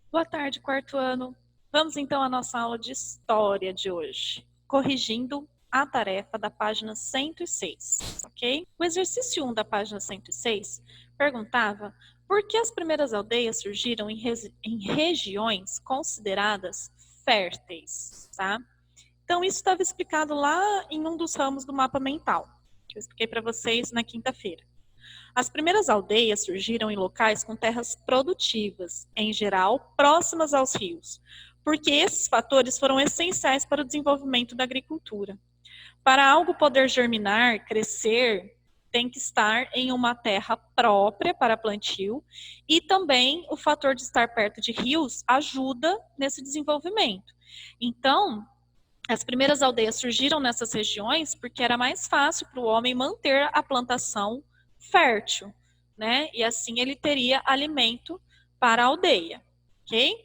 Boa tarde, quarto ano. Vamos então à nossa aula de história de hoje, corrigindo a tarefa da página 106, ok? O exercício 1 da página 106 perguntava por que as primeiras aldeias surgiram em regiões consideradas férteis, tá? Então, isso estava explicado lá em um dos ramos do mapa mental, que eu expliquei para vocês na quinta-feira. As primeiras aldeias surgiram em locais com terras produtivas, em geral, próximas aos rios, porque esses fatores foram essenciais para o desenvolvimento da agricultura. Para algo poder germinar, crescer, tem que estar em uma terra própria para plantio e também o fator de estar perto de rios ajuda nesse desenvolvimento. Então, as primeiras aldeias surgiram nessas regiões porque era mais fácil para o homem manter a plantação fértil, né? E assim ele teria alimento para a aldeia, ok?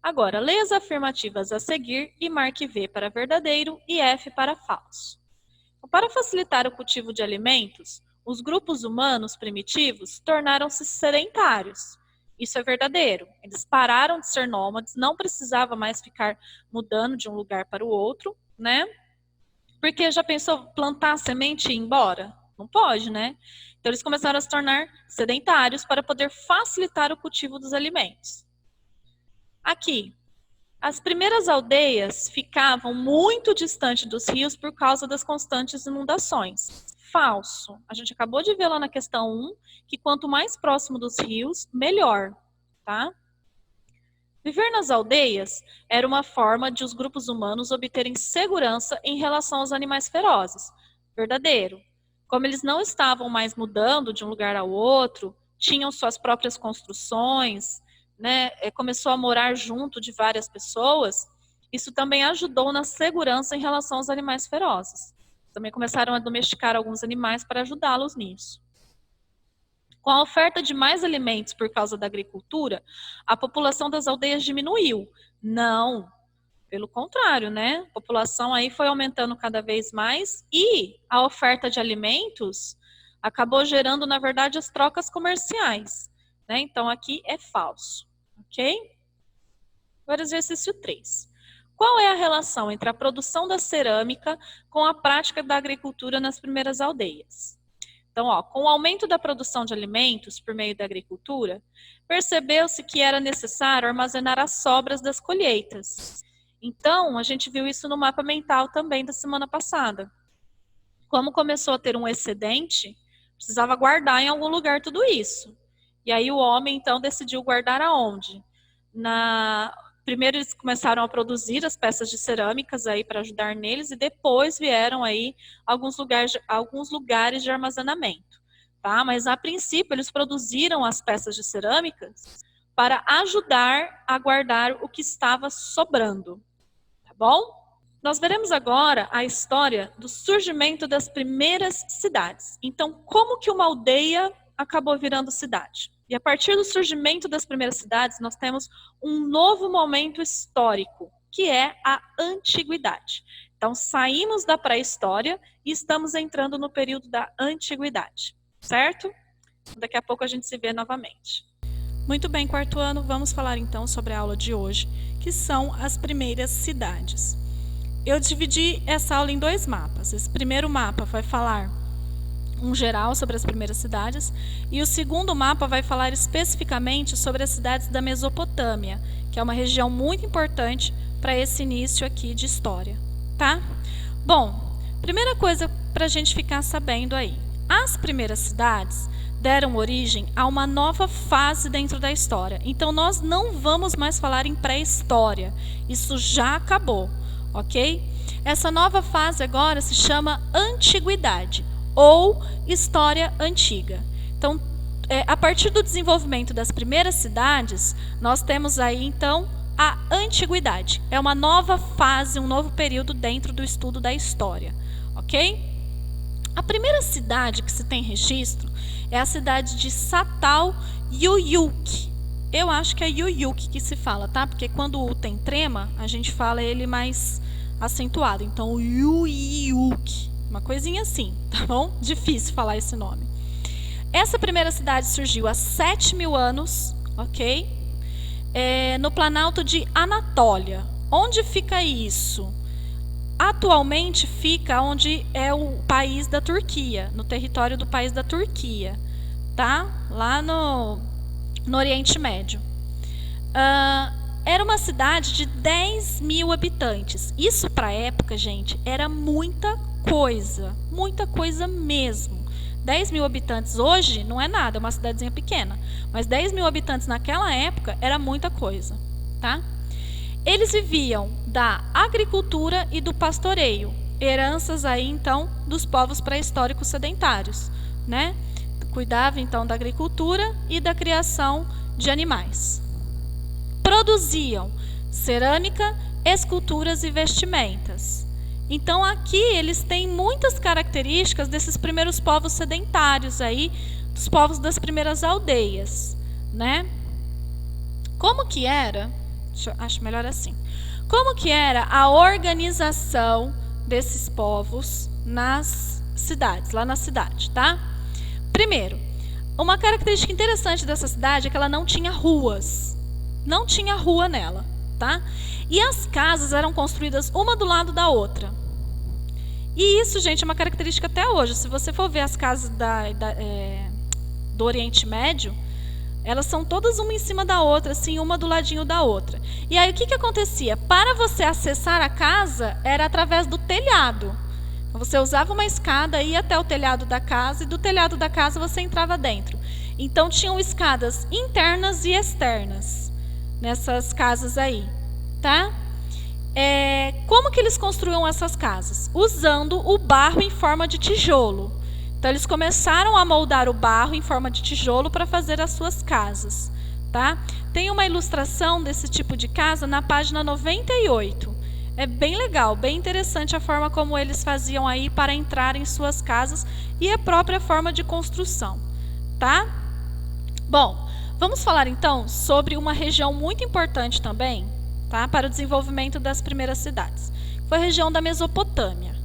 Agora, leia as afirmativas a seguir e marque V para verdadeiro e F para falso. Para facilitar o cultivo de alimentos, os grupos humanos primitivos tornaram-se sedentários. Isso é verdadeiro. Eles pararam de ser nômades, não precisava mais ficar mudando de um lugar para o outro, né? Porque já pensou plantar a semente e ir embora? Não pode, né? Então eles começaram a se tornar sedentários para poder facilitar o cultivo dos alimentos. Aqui, as primeiras aldeias ficavam muito distante dos rios por causa das constantes inundações. Falso. A gente acabou de ver lá na questão 1 que quanto mais próximo dos rios, melhor, tá? Viver nas aldeias era uma forma de os grupos humanos obterem segurança em relação aos animais ferozes. Verdadeiro. Como eles não estavam mais mudando de um lugar ao outro, tinham suas próprias construções, né, começou a morar junto de várias pessoas, isso também ajudou na segurança em relação aos animais ferozes. Também começaram a domesticar alguns animais para ajudá-los nisso. Com a oferta de mais alimentos por causa da agricultura, a população das aldeias diminuiu. Não, pelo contrário, né? A população aí foi aumentando cada vez mais e a oferta de alimentos acabou gerando, na verdade, as trocas comerciais, né? Então, aqui é falso, ok? Agora, exercício 3. Qual é a relação entre a produção da cerâmica com a prática da agricultura nas primeiras aldeias? Então, com o aumento da produção de alimentos por meio da agricultura, percebeu-se que era necessário armazenar as sobras das colheitas. Então, a gente viu isso no mapa mental também da semana passada. Como começou a ter um excedente, precisava guardar em algum lugar tudo isso. E aí o homem, então, decidiu guardar aonde? Primeiro eles começaram a produzir as peças de cerâmicas aí para ajudar neles e depois vieram aí alguns lugares de armazenamento, tá? Mas a princípio eles produziram as peças de cerâmicas para ajudar a guardar o que estava sobrando, tá bom? Nós veremos agora a história do surgimento das primeiras cidades. Então, como que uma aldeia acabou virando cidade? E a partir do surgimento das primeiras cidades, nós temos um novo momento histórico, que é a antiguidade. Então, saímos da pré-história e estamos entrando no período da antiguidade, certo? Daqui a pouco a gente se vê novamente. Muito bem, quarto ano, vamos falar então sobre a aula de hoje, que são as primeiras cidades. Eu dividi essa aula em dois mapas. Esse primeiro mapa vai falar um geral sobre as primeiras cidades e o segundo mapa vai falar especificamente sobre as cidades da Mesopotâmia, que é uma região muito importante para esse início aqui de história, tá? Bom, primeira coisa para a gente ficar sabendo aí, as primeiras cidades deram origem a uma nova fase dentro da história. Então nós não vamos mais falar em pré-história, isso já acabou, ok? Essa nova fase agora se chama antiguidade ou história antiga. Então, a partir do desenvolvimento das primeiras cidades, nós temos aí, então, a antiguidade. É uma nova fase, um novo período dentro do estudo da história, ok? A primeira cidade que se tem registro é a cidade de Satal Yuyuk. Eu acho que é Yuyuk que se fala, tá? Porque quando o U tem trema, a gente fala ele mais acentuado. Então, Yuyuk. Uma coisinha assim, tá bom? Difícil falar esse nome. Essa primeira cidade surgiu há 7.000 anos, ok? no Planalto de Anatólia. Onde fica isso? Atualmente fica onde é o país da Turquia, no território do país da Turquia, tá? Lá no Oriente Médio. Era uma cidade de 10 mil habitantes. Isso para a época, gente, era muita coisa mesmo. 10 mil habitantes hoje não é nada, é uma cidadezinha pequena. Mas 10 mil habitantes naquela época era muita coisa, tá? Eles viviam da agricultura e do pastoreio, heranças aí então dos povos pré-históricos sedentários, né? Cuidava então da agricultura e da criação de animais. Produziam cerâmica, esculturas e vestimentas. Então aqui eles têm muitas características desses primeiros povos sedentários aí, dos povos das primeiras aldeias, né? Como que era? Acho melhor assim. Como que era a organização desses povos nas cidades, lá na cidade, tá? Primeiro, uma característica interessante dessa cidade é que ela não tinha ruas. Não tinha rua nela, tá? E as casas eram construídas uma do lado da outra. E isso, gente, é uma característica até hoje. Se você for ver as casas do Oriente Médio, elas são todas uma em cima da outra, assim, uma do ladinho da outra. E aí, o que acontecia? Para você acessar a casa, era através do telhado. Você usava uma escada, ia até o telhado da casa, e do telhado da casa você entrava dentro. Então, tinham escadas internas e externas nessas casas aí, tá? Como que eles construíam essas casas? Usando o barro em forma de tijolo. Então, eles começaram a moldar o barro em forma de tijolo para fazer as suas casas, tá? Tem uma ilustração desse tipo de casa na página 98. É bem legal, bem interessante a forma como eles faziam aí para entrar em suas casas e a própria forma de construção, tá? Bom, vamos falar então sobre uma região muito importante também, tá? Para o desenvolvimento das primeiras cidades. Foi a região da Mesopotâmia.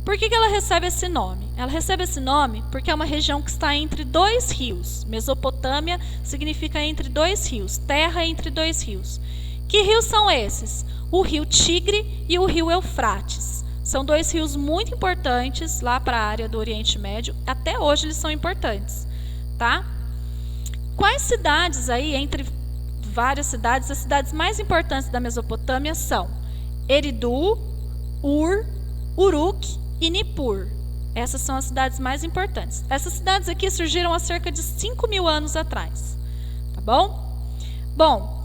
Por que ela recebe esse nome? Ela recebe esse nome porque é uma região que está entre dois rios. Mesopotâmia significa entre dois rios, terra entre dois rios. Que rios são esses? O rio Tigre e o rio Eufrates. São dois rios muito importantes lá para a área do Oriente Médio. Até hoje eles são importantes, tá? Quais cidades aí, entre várias cidades, as cidades mais importantes da Mesopotâmia são Eridu, Ur, Uruk e Nippur. Essas são as cidades mais importantes. Essas cidades aqui surgiram há cerca de 5 mil anos atrás. Tá bom? Bom,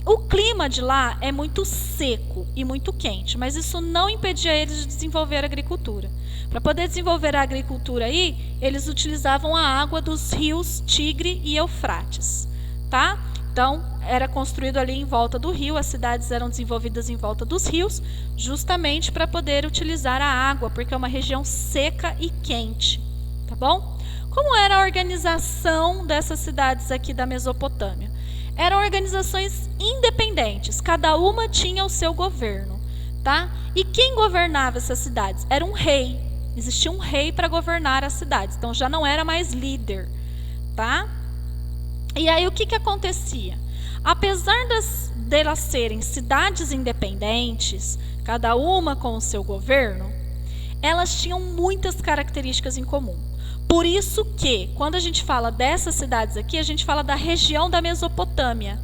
o clima de lá é muito seco e muito quente, mas isso não impedia eles de desenvolver a agricultura. Para poder desenvolver a agricultura aí, eles utilizavam a água dos rios Tigre e Eufrates, tá? Então, era construído ali em volta do rio, as cidades eram desenvolvidas em volta dos rios, justamente para poder utilizar a água, porque é uma região seca e quente, tá bom? Como era a organização dessas cidades aqui da Mesopotâmia? Eram organizações independentes, cada uma tinha o seu governo, tá? E quem governava essas cidades? Era um rei, existia um rei para governar as cidades, então já não era mais líder, tá? E aí o que acontecia? Apesar delas serem cidades independentes, cada uma com o seu governo, elas tinham muitas características em comum. Por isso que, quando a gente fala dessas cidades aqui, a gente fala da região da Mesopotâmia,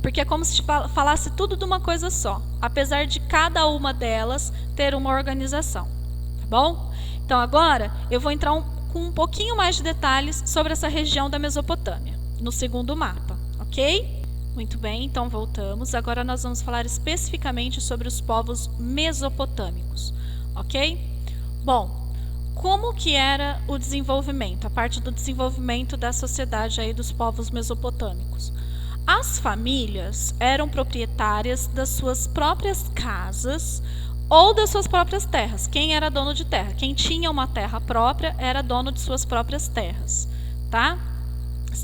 porque é como se falasse tudo de uma coisa só, apesar de cada uma delas ter uma organização, tá bom? Então agora eu vou entrar com um pouquinho mais de detalhes sobre essa região da Mesopotâmia, no segundo mapa, ok? Muito bem, então voltamos. Agora nós vamos falar especificamente sobre os povos mesopotâmicos, ok? Bom, como que era o desenvolvimento, a parte do desenvolvimento da sociedade aí dos povos mesopotâmicos? As famílias eram proprietárias das suas próprias casas ou das suas próprias terras. Quem era dono de terra? Quem tinha uma terra própria era dono de suas próprias terras, tá?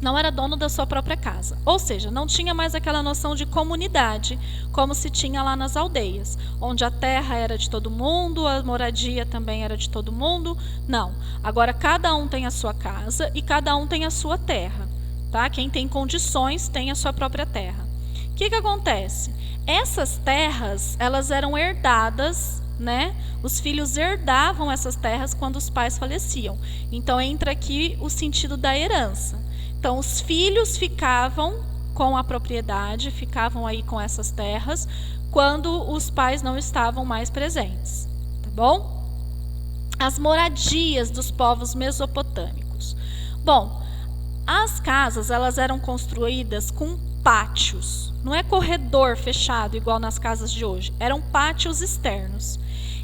Não era dono da sua própria casa. Ou seja, não tinha mais aquela noção de comunidade, como se tinha lá nas aldeias, onde a terra era de todo mundo, a moradia também era de todo mundo. Não. Agora cada um tem a sua casa e cada um tem a sua terra, tá? Quem tem condições tem a sua própria terra. O que acontece? Essas terras, elas eram herdadas, né? Os filhos herdavam essas terras quando os pais faleciam. Então entra aqui o sentido da herança. Então os filhos ficavam com a propriedade, ficavam aí com essas terras quando os pais não estavam mais presentes, tá bom? As moradias dos povos mesopotâmicos. Bom, as casas, elas eram construídas com pátios. Não é corredor fechado igual nas casas de hoje. Eram pátios externos.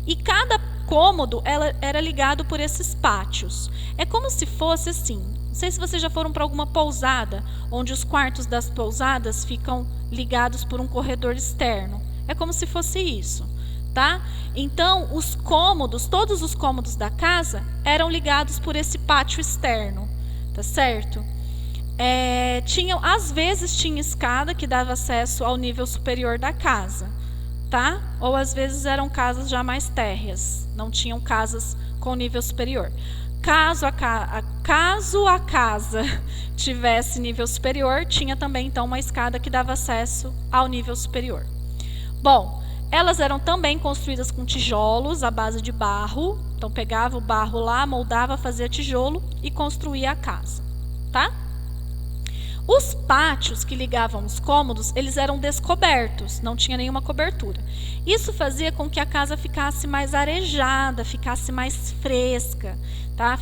E cada cômodo era ligado por esses pátios. É como se fosse assim. Não sei se vocês já foram para alguma pousada, onde os quartos das pousadas ficam ligados por um corredor externo. É como se fosse isso, tá? Então, os cômodos, todos os cômodos da casa eram ligados por esse pátio externo, tá certo? Às vezes tinha escada que dava acesso ao nível superior da casa, tá? Ou às vezes eram casas já mais térreas, não tinham casas com nível superior. Caso a casa tivesse nível superior, tinha também então uma escada que dava acesso ao nível superior. Bom, elas eram também construídas com tijolos à base de barro. Então pegava o barro lá, moldava, fazia tijolo e construía a casa, tá? Os pátios que ligavam os cômodos, eles eram descobertos, não tinha nenhuma cobertura. Isso fazia com que a casa ficasse mais arejada, ficasse mais fresca, tá?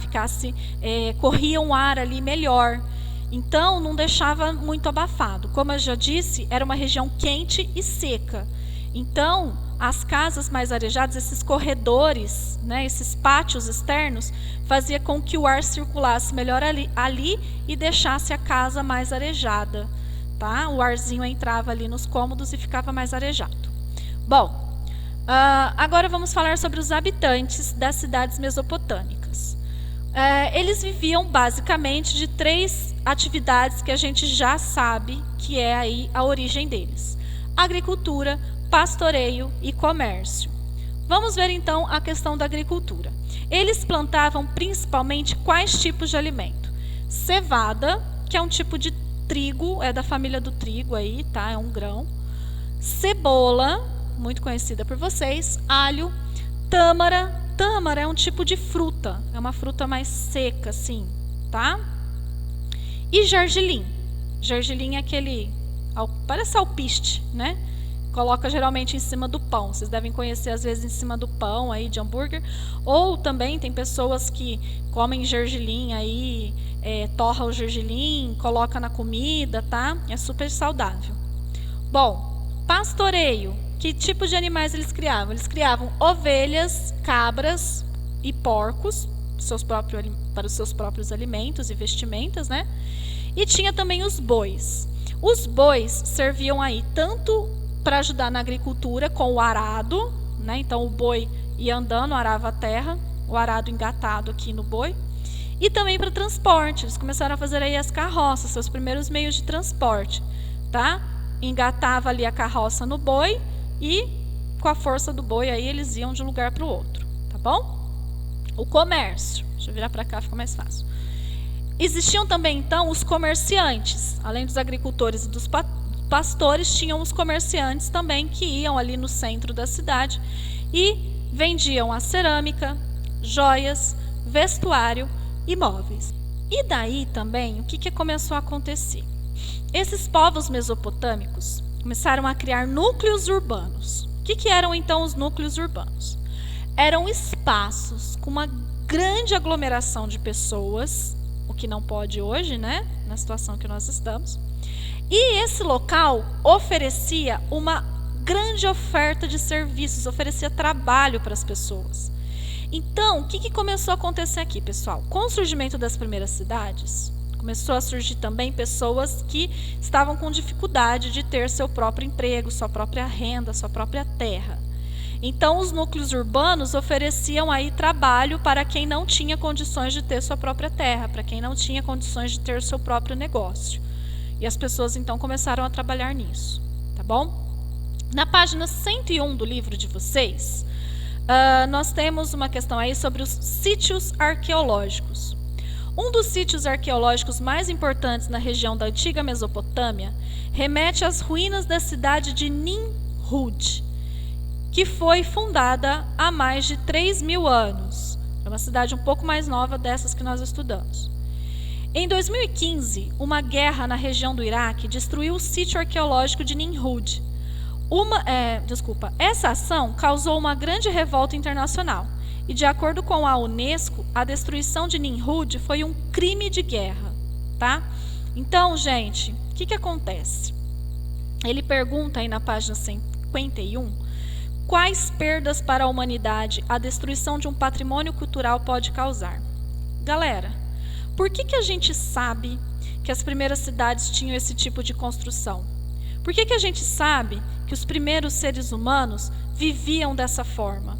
Corria um ar ali melhor. Então, não deixava muito abafado. Como eu já disse, era uma região quente e seca. Então, as casas mais arejadas, esses corredores, né, esses pátios externos, fazia com que o ar circulasse melhor ali e deixasse a casa mais arejada, tá? O arzinho entrava ali nos cômodos e ficava mais arejado. Bom, agora vamos falar sobre os habitantes das cidades mesopotâmicas. Eles viviam basicamente de 3 atividades que a gente já sabe que é aí a origem deles: agricultura, pastoreio e comércio. Vamos ver então a questão da agricultura. Eles plantavam principalmente quais tipos de alimento? Cevada, que é um tipo de trigo, é da família do trigo aí, tá? É um grão. Cebola, muito conhecida por vocês. Alho, tâmara. Tâmara é um tipo de fruta, é uma fruta mais seca, assim, tá? E gergelim. Gergelim é aquele, parece alpiste, né? Coloca geralmente em cima do pão. Vocês devem conhecer, às vezes, em cima do pão aí de hambúrguer. Ou também tem pessoas que comem gergelim aí, torra o gergelim, coloca na comida, tá? É super saudável. Bom, pastoreio. Que tipo de animais eles criavam? Eles criavam ovelhas, cabras e porcos para os seus próprios alimentos e vestimentas, né? E tinha também os bois. Os bois serviam aí tanto para ajudar na agricultura com o arado, né? Então o boi ia andando, arava a terra, o arado engatado aqui no boi, e também para transporte. Eles começaram a fazer aí as carroças, seus primeiros meios de transporte, tá? Engatava ali a carroça no boi e com a força do boi aí eles iam de um lugar para o outro, tá bom? O comércio, deixa eu virar para cá, fica mais fácil. Existiam também então os comerciantes, além dos agricultores e dos pastores, tinham os comerciantes também que iam ali no centro da cidade e vendiam a cerâmica, joias, vestuário e móveis. E daí também, o que começou a acontecer? Esses povos mesopotâmicos começaram a criar núcleos urbanos. O que eram então os núcleos urbanos? Eram espaços com uma grande aglomeração de pessoas, o que não pode hoje, né, na situação que nós estamos. E esse local oferecia uma grande oferta de serviços, oferecia trabalho para as pessoas. Então, o que começou a acontecer aqui, pessoal? Com o surgimento das primeiras cidades, começou a surgir também pessoas que estavam com dificuldade de ter seu próprio emprego, sua própria renda, sua própria terra. Então, os núcleos urbanos ofereciam aí trabalho para quem não tinha condições de ter sua própria terra, para quem não tinha condições de ter seu próprio negócio. E as pessoas, então, começaram a trabalhar nisso, tá bom? Na página 101 do livro de vocês, nós temos uma questão aí sobre os sítios arqueológicos. Um dos sítios arqueológicos mais importantes na região da antiga Mesopotâmia remete às ruínas da cidade de Nimrud, que foi fundada há mais de 3.000 anos. É uma cidade um pouco mais nova dessas que nós estudamos. Em 2015, uma guerra na região do Iraque destruiu o sítio arqueológico de Nimrud. Essa ação causou uma grande revolta internacional. E, de acordo com a Unesco, a destruição de Nimrud foi um crime de guerra. Tá? Então, gente, o que acontece? Ele pergunta aí na página 51, quais perdas para a humanidade a destruição de um patrimônio cultural pode causar? Galera, por que a gente sabe que as primeiras cidades tinham esse tipo de construção? Por que a gente sabe que os primeiros seres humanos viviam dessa forma?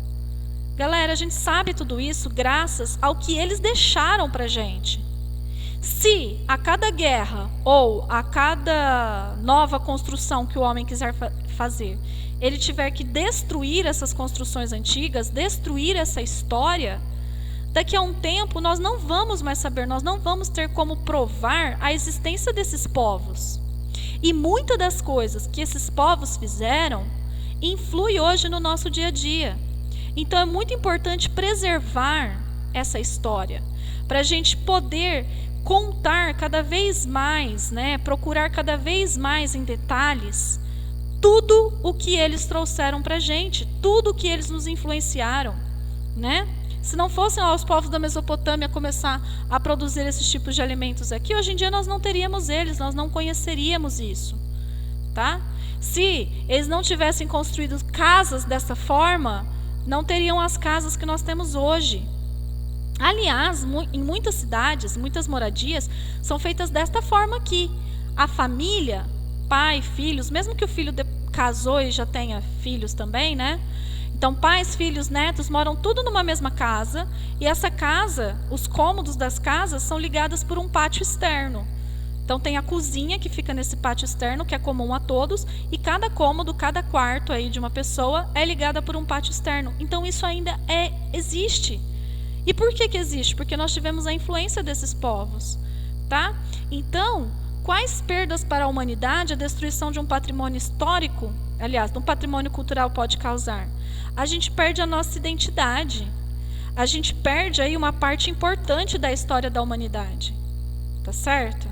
Galera, a gente sabe tudo isso graças ao que eles deixaram para a gente. Se a cada guerra ou a cada nova construção que o homem quiser fazer, ele tiver que destruir essas construções antigas, destruir essa história, daqui a um tempo nós não vamos mais saber, nós não vamos ter como provar a existência desses povos. E muitas das coisas que esses povos fizeram influi hoje no nosso dia a dia. Então é muito importante preservar essa história, para a gente poder contar cada vez mais, procurar cada vez mais em detalhes tudo o que eles trouxeram para a gente, tudo o que eles nos influenciaram, Se não fossem os povos da Mesopotâmia começar a produzir esses tipos de alimentos aqui, hoje em dia nós não teríamos eles, nós não conheceríamos isso, tá? Se eles não tivessem construído casas dessa forma, não teriam as casas que nós temos hoje. Aliás, em muitas cidades, muitas moradias, são feitas desta forma aqui. A família, pai, filhos, mesmo que o filho casou e já tenha filhos também, Então, pais, filhos, netos moram tudo numa mesma casa. E essa casa, os cômodos das casas são ligadas por um pátio externo. Então, tem a cozinha que fica nesse pátio externo, que é comum a todos. E cada cômodo, cada quarto aí de uma pessoa é ligada por um pátio externo. Então, isso ainda existe. E por que existe? Porque nós tivemos a influência desses povos, tá? Então, quais perdas para a humanidade a destruição de um patrimônio histórico, aliás, de um patrimônio cultural pode causar? A gente perde a nossa identidade. A gente perde aí uma parte importante da história da humanidade. Tá certo?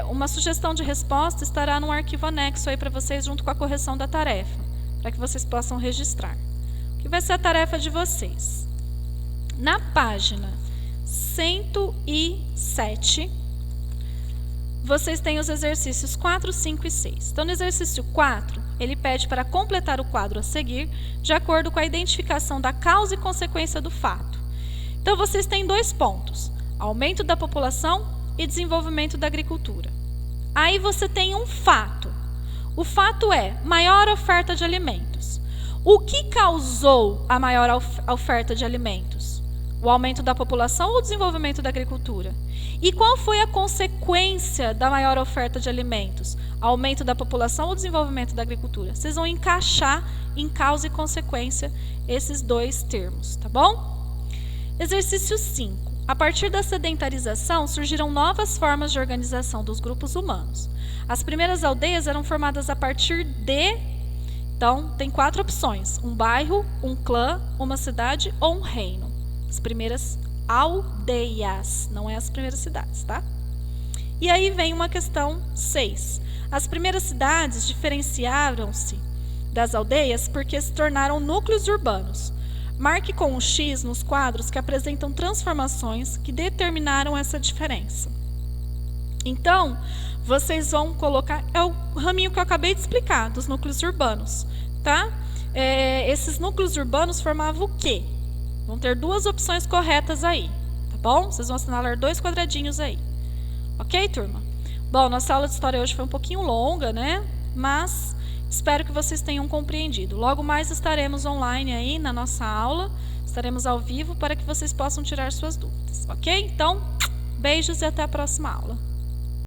Uma sugestão de resposta estará num arquivo anexo aí para vocês, junto com a correção da tarefa, para que vocês possam registrar. O que vai ser a tarefa de vocês? Na página 107, vocês têm os exercícios 4, 5 e 6. Então, no exercício 4, ele pede para completar o quadro a seguir, de acordo com a identificação da causa e consequência do fato. Então, vocês têm 2 pontos: aumento da população e desenvolvimento da agricultura. Aí você tem um fato. O fato é maior oferta de alimentos. O que causou a maior oferta de alimentos? O aumento da população ou o desenvolvimento da agricultura? E qual foi a consequência da maior oferta de alimentos? Aumento da população ou desenvolvimento da agricultura? Vocês vão encaixar em causa e consequência esses 2 termos, tá bom? Exercício 5. A partir da sedentarização, surgiram novas formas de organização dos grupos humanos. As primeiras aldeias eram formadas a partir de... Então, tem 4 opções: um bairro, um clã, uma cidade ou um reino. As primeiras aldeias, não é as primeiras cidades, tá? E aí vem uma questão 6. As primeiras cidades diferenciaram-se das aldeias porque se tornaram núcleos urbanos. Marque com um X nos quadros que apresentam transformações que determinaram essa diferença. Então, vocês vão colocar... É o raminho que eu acabei de explicar, dos núcleos urbanos, tá? Esses núcleos urbanos formavam o quê? Vão ter 2 opções corretas aí, tá bom? Vocês vão assinalar 2 quadradinhos aí. Ok, turma? Bom, nossa aula de história hoje foi um pouquinho longa, Mas espero que vocês tenham compreendido. Logo mais estaremos online aí na nossa aula. Estaremos ao vivo para que vocês possam tirar suas dúvidas, ok? Então, beijos e até a próxima aula.